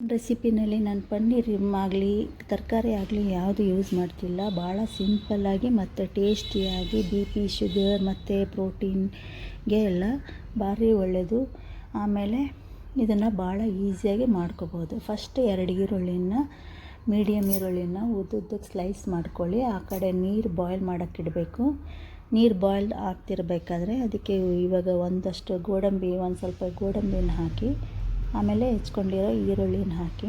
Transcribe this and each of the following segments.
ರೆಸಿಪಿನಲ್ಲಿ ನಾನು ಪನ್ನೀರ್ ಆಗಲಿ ತರಕಾರಿ ಆಗಲಿ ಯಾವುದು ಯೂಸ್ ಮಾಡ್ತಿಲ್ಲ. ಭಾಳ ಸಿಂಪಲ್ಲಾಗಿ ಮತ್ತು ಟೇಸ್ಟಿಯಾಗಿ BP ಶುಗರ್ ಮತ್ತು ಪ್ರೋಟೀನ್ಗೆ ಎಲ್ಲ ಭಾರಿ ಒಳ್ಳೆಯದು. ಆಮೇಲೆ ಇದನ್ನು ಭಾಳ ಈಸಿಯಾಗಿ ಮಾಡ್ಕೋಬೋದು. ಫಸ್ಟ್ 2 ಈರುಳ್ಳಿನ ಮೀಡಿಯಮ್ ಈರುಳ್ಳಿನ ಉದ್ದುದ್ದಕ್ಕೆ ಸ್ಲೈಸ್ ಮಾಡ್ಕೊಳ್ಳಿ. ಆ ಕಡೆ ನೀರು ಬಾಯ್ಲ್ ಮಾಡೋಕ್ಕಿಡಬೇಕು. ನೀರು ಬಾಯ್ಲ್ ಆಗ್ತಿರಬೇಕಾದ್ರೆ ಅದಕ್ಕೆ ಇವಾಗ ಒಂದಷ್ಟು ಒಂದು ಸ್ವಲ್ಪ ಗೋಡಂಬಿನ ಹಾಕಿ, ಆಮೇಲೆ ಹೆಚ್ಕೊಂಡಿರೋ ಈರುಳ್ಳಿನ ಹಾಕಿ,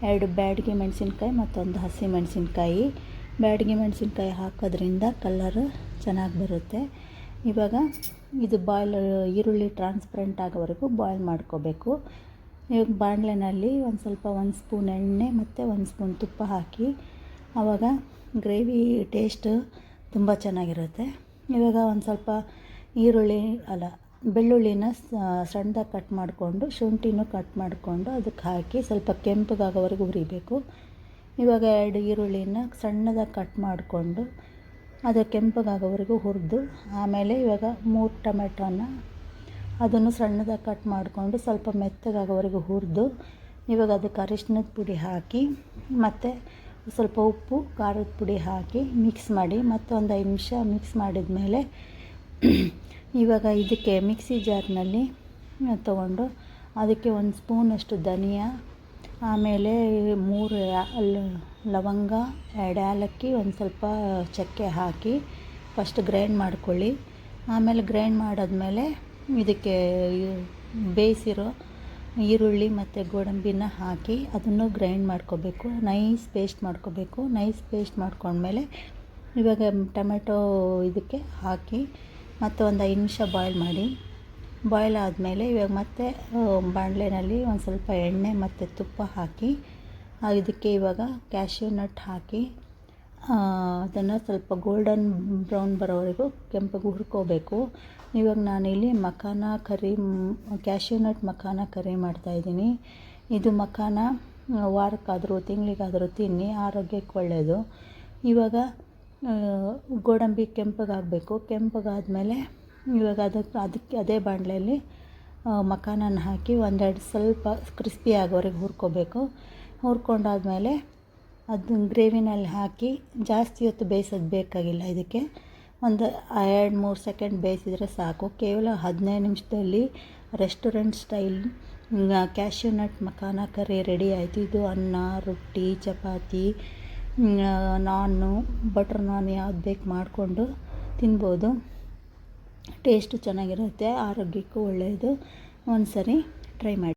2 ಬ್ಯಾಡಗಿ ಮೆಣಸಿನ್ಕಾಯಿ ಮತ್ತೊಂದು ಹಸಿ ಮೆಣಸಿನ್ಕಾಯಿ. ಬ್ಯಾಡಗಿ ಮೆಣಸಿನ್ಕಾಯಿ ಹಾಕೋದ್ರಿಂದ ಕಲರ್ ಚೆನ್ನಾಗಿ ಬರುತ್ತೆ. ಇವಾಗ ಇದು ಈರುಳ್ಳಿ ಟ್ರಾನ್ಸ್ಪರೆಂಟ್ ಆಗೋವರೆಗೂ ಬಾಯ್ಲ್ ಮಾಡ್ಕೋಬೇಕು. ಇವಾಗ ಬಾಣಲೆನಲ್ಲಿ ಒಂದು ಸ್ಪೂನ್ ಎಣ್ಣೆ ಮತ್ತು 1 ಸ್ಪೂನ್ ತುಪ್ಪ ಹಾಕಿ, ಆವಾಗ ಗ್ರೇವಿ ಟೇಸ್ಟ್ ತುಂಬ ಚೆನ್ನಾಗಿರುತ್ತೆ. ಇವಾಗ ಒಂದು ಸ್ವಲ್ಪ ಬೆಳ್ಳುಳ್ಳಿನ ಸಣ್ಣದಾಗಿ ಕಟ್ ಮಾಡಿಕೊಂಡು, ಶುಂಠಿನೂ ಕಟ್ ಮಾಡಿಕೊಂಡು ಅದಕ್ಕೆ ಹಾಕಿ ಸ್ವಲ್ಪ ಕೆಂಪಗಾಗೋವರೆಗೂ ಹುರಿಬೇಕು. ಇವಾಗ 2 ಈರುಳ್ಳಿನ ಸಣ್ಣದಾಗಿ ಕಟ್ ಮಾಡಿಕೊಂಡು ಅದು ಕೆಂಪಗಾಗೋವರೆಗೂ ಹುರಿದು, ಆಮೇಲೆ ಇವಾಗ 3 ಟೊಮೆಟೊನ ಅದನ್ನು ಸಣ್ಣದಾಗಿ ಕಟ್ ಮಾಡಿಕೊಂಡು ಸ್ವಲ್ಪ ಮೆತ್ತಗಾಗೋವರೆಗೂ ಹುರಿದು, ಇವಾಗ ಅದಕ್ಕೆ ಅರಿಶಿನದ ಪುಡಿ ಹಾಕಿ ಮತ್ತು ಸ್ವಲ್ಪ ಉಪ್ಪು ಖಾರದ ಪುಡಿ ಹಾಕಿ ಮಿಕ್ಸ್ ಮಾಡಿ ಮತ್ತು ಒಂದು 5 ನಿಮಿಷ ಮಿಕ್ಸ್ ಮಾಡಿದ ಮೇಲೆ ಇವಾಗ ಇದಕ್ಕೆ ಮಿಕ್ಸಿ ಜಾರ್ನಲ್ಲಿ ತೊಗೊಂಡು ಅದಕ್ಕೆ 1 ಸ್ಪೂನಷ್ಟು ಧನಿಯಾ, ಆಮೇಲೆ 3 ಲವಂಗ, 2 ಏಲಕ್ಕಿ, ಒಂದು ಸ್ವಲ್ಪ ಚಕ್ಕೆ ಹಾಕಿ ಫಸ್ಟ್ ಗ್ರೈಂಡ್ ಮಾಡ್ಕೊಳ್ಳಿ. ಆಮೇಲೆ ಗ್ರೈಂಡ್ ಮಾಡಾದ್ಮೇಲೆ ಇದಕ್ಕೆ ಬೇಯಿಸಿರೋ ಈರುಳ್ಳಿ ಮತ್ತು ಗೋಡಂಬಿನ ಹಾಕಿ ಅದನ್ನು ಗ್ರೈಂಡ್ ಮಾಡ್ಕೋಬೇಕು. ನೈಸ್ ಪೇಸ್ಟ್ ಮಾಡ್ಕೋಬೇಕು. ನೈಸ್ ಪೇಸ್ಟ್ ಮಾಡ್ಕೊಂಡ್ಮೇಲೆ ಇವಾಗ ಟೊಮೆಟೊ ಇದಕ್ಕೆ ಹಾಕಿ ಮತ್ತು ಒಂದು 5 ನಿಮಿಷ ಬಾಯ್ಲ್ ಮಾಡಿ. ಬಾಯ್ಲ್ ಆದಮೇಲೆ ಇವಾಗ ಮತ್ತೆ ಬಾಣಲೆನಲ್ಲಿ ಒಂದು ಸ್ವಲ್ಪ ಎಣ್ಣೆ ಮತ್ತು ತುಪ್ಪ ಹಾಕಿ ಇದಕ್ಕೆ ಇವಾಗ ಕ್ಯಾಶ್ಯೂ ನಟ್ ಹಾಕಿ ಅದನ್ನು ಸ್ವಲ್ಪ ಗೋಲ್ಡನ್ ಬ್ರೌನ್ ಬರೋವರೆಗೂ ಕೆಂಪಗೆ ಹುರ್ಕೋಬೇಕು. ಇವಾಗ ನಾನಿಲ್ಲಿ ಕ್ಯಾಶ್ಯೂ ನಟ್ ಮಖಾನ ಕರಿ ಮಾಡ್ತಾಯಿದ್ದೀನಿ. ಇದು ಮಖಾನ ವಾರಕ್ಕಾದರೂ ತಿಂಗಳಿಗಾದರೂ ತಿನ್ನಿ, ಆರೋಗ್ಯಕ್ಕೆ ಒಳ್ಳೆಯದು. ಇವಾಗ ಗೋಡಂಬಿ ಕೆಂಪಗಾಗಬೇಕು. ಕೆಂಪಗಾದಮೇಲೆ ಇವಾಗ ಅದಕ್ಕೆ ಅದೇ ಬಾಣಲೆಯಲ್ಲಿ ಮಖಾನನ ಹಾಕಿ 1-2 ಸ್ವಲ್ಪ ಕ್ರಿಸ್ಪಿ ಆಗೋವರೆಗೆ ಹುರ್ಕೋಬೇಕು. ಹುರ್ಕೊಂಡಾದ್ಮೇಲೆ ಅದನ್ನ ಗ್ರೇವಿನಲ್ಲಿ ಹಾಕಿ ಜಾಸ್ತಿ ಹೊತ್ತು ಬೇಯಿಸೋದು ಬೇಕಾಗಿಲ್ಲ. ಇದಕ್ಕೆ ಒಂದು 2-3 ಸೆಕೆಂಡ್ ಬೇಯಿಸಿದರೆ ಸಾಕು. ಕೇವಲ 15 ನಿಮಿಷದಲ್ಲಿ restaurant style cashew nut makhana ಕರಿ ರೆಡಿ ಆಯಿತು. ಇದು ಅನ್ನ, ರೊಟ್ಟಿ, ಚಪಾತಿ, ನಾನು, ಬಟರ್ ನಾನ್ ಯಾವ್ದು ಬೇಕು ಮಾಡಿಕೊಂಡು ತಿನ್ಬೋದು. ಟೇಸ್ಟು ಚೆನ್ನಾಗಿರುತ್ತೆ, ಆರೋಗ್ಯಕ್ಕೂ ಒಳ್ಳೆಯದು. ಒಂದು ಸರಿ ಟ್ರೈ ಮಾಡಿ.